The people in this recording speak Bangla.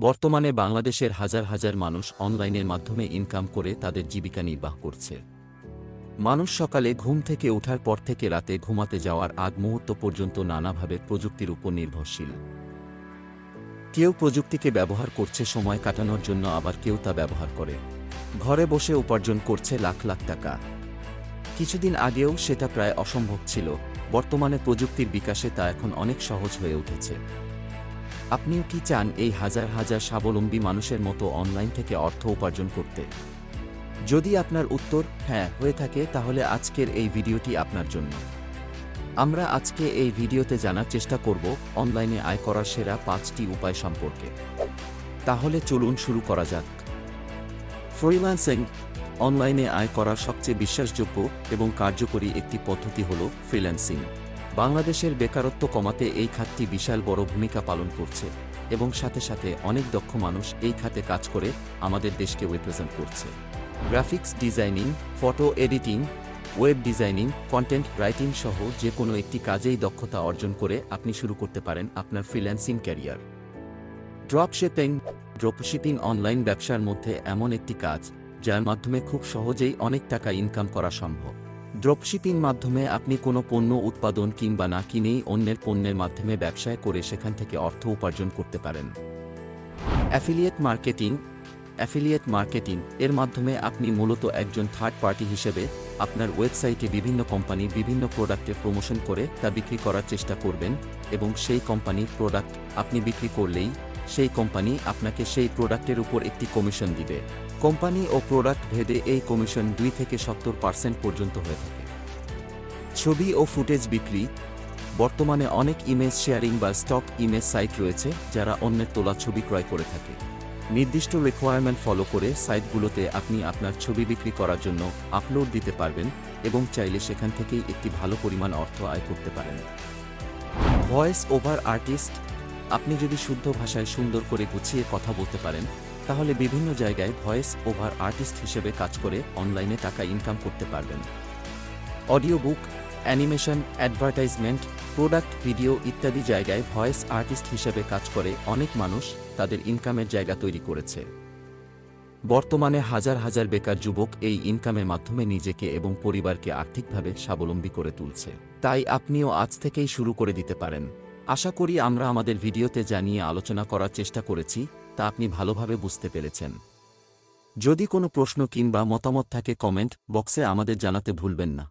বর্তমানে বাংলাদেশের হাজার হাজার মানুষ অনলাইনের মাধ্যমে ইনকাম করে তাদের জীবিকা নির্বাহ করছে। মানুষ সকালে ঘুম থেকে ওঠার পর থেকে রাতে ঘুমাতে যাওয়ার আগ মুহূর্ত পর্যন্ত নানাভাবে প্রযুক্তির উপর নির্ভরশীল। কেউ প্রযুক্তিকে ব্যবহার করছে সময় কাটানোর জন্য, আবার কেউ তা ব্যবহার করে ঘরে বসে উপার্জন করছে লাখ লাখ টাকা। কিছুদিন আগেও সেটা প্রায় অসম্ভব ছিল, বর্তমানে প্রযুক্তির বিকাশে তা এখন অনেক সহজ হয়ে উঠেছে। আপনিও কি চান এই হাজার হাজার স্বাবলম্বী মানুষের মতো অনলাইন থেকে অর্থ উপার্জন করতে? যদি আপনার উত্তর হ্যাঁ হয়ে থাকে, তাহলে আজকের এই ভিডিওটি আপনার জন্য। আমরা আজকে এই ভিডিওতে জানার চেষ্টা করব অনলাইনে আয় করার সেরা 5টি উপায় সম্পর্কে। তাহলে চলুন শুরু করা যাক। ফ্রিল্যান্সিং অনলাইনে আয় করার সবচেয়ে বিশ্বাসযোগ্য এবং কার্যকরী একটি পদ্ধতি হল ফ্রিল্যান্সিং। বাংলাদেশের বেকারত্ব কমাতে এই খাতটি বিশাল বড় ভূমিকা পালন করছে এবং সাথে সাথে অনেক দক্ষ মানুষ এই খাতে কাজ করে আমাদের দেশকে রিপ্রেজেন্ট করছে। Graphics designing, photo editing, web designing, content writing সহ যে কোনো একটি কাজেই দক্ষতা অর্জন করে আপনি শুরু করতে পারেন আপনার ফ্রিল্যান্সিং ক্যারিয়ার। ড্রপশিপিং অনলাইন ব্যবসার মধ্যে এমন একটি কাজ যার মাধ্যমে খুব সহজেই অনেক টাকা ইনকাম করা সম্ভব। ড্রপশিপিং মাধ্যমে আপনি কোনো পণ্য উৎপাদন কিংবা না কিনেই অন্যের পণ্যের মাধ্যমে ব্যবসায় করে সেখান থেকে অর্থ উপার্জন করতে পারেন। অ্যাফিলিয়েট মার্কেটিং এর মাধ্যমে আপনি মূলত একজন থার্ড পার্টি হিসেবে আপনার ওয়েবসাইটে বিভিন্ন কোম্পানি বিভিন্ন প্রোডাক্টের প্রমোশন করে তা বিক্রি করার চেষ্টা করবেন এবং সেই কোম্পানির প্রোডাক্ট আপনি বিক্রি করলেই সেই কোম্পানি আপনাকে সেই প্রোডাক্টের উপর একটি কমিশন দিবে। কোম্পানি ও প্রোডাক্ট ভেদে এই কমিশন 2 থেকে 70% পর্যন্ত হয়ে থাকে। ছবি ও ফুটেজ বিক্রি বর্তমানে অনেক ইমেজ শেয়ারিং বা স্টক ইমেজ সাইট রয়েছে যারা অন্যের তোলা ছবি ক্রয় করে থাকে। নির্দিষ্ট রিকোয়ারমেন্ট ফলো করে সাইটগুলোতে আপনি আপনার ছবি বিক্রি করার জন্য আপলোড দিতে পারবেন এবং চাইলে সেখান থেকেই একটি ভালো পরিমাণ অর্থ আয় করতে পারেন। ভয়েস ওভার আর্টিস্ট আপনি যদি শুদ্ধ ভাষায় সুন্দর করে গুছিয়ে কথা বলতে পারেন, তাহলে বিভিন্ন জায়গায় ভয়েস ওভার আর্টিস্ট হিসেবে কাজ করে অনলাইনে টাকা ইনকাম করতে পারবেন। Audio book, animation, advertisement, product video ইত্যাদি জায়গায় ভয়েস আর্টিস্ট হিসেবে কাজ করে অনেক মানুষ তাদের ইনকামের জায়গা তৈরি করেছে। বর্তমানে হাজার হাজার বেকার যুবক এই ইনকামের মাধ্যমে নিজেকে এবং পরিবারকে আর্থিকভাবে স্বাবলম্বী করে তুলছে। তাই আপনিও আজ থেকেই শুরু করে দিতে পারেন। আশা করি আমরা আমাদের ভিডিওতে যা নিয়ে আলোচনা করার চেষ্টা করেছি তা আপনি ভালোভাবে বুঝতে পেরেছেন। যদি কোনো প্রশ্ন কিংবা মতামত থাকে কমেন্ট বক্সে আমাদের জানাতে ভুলবেন না।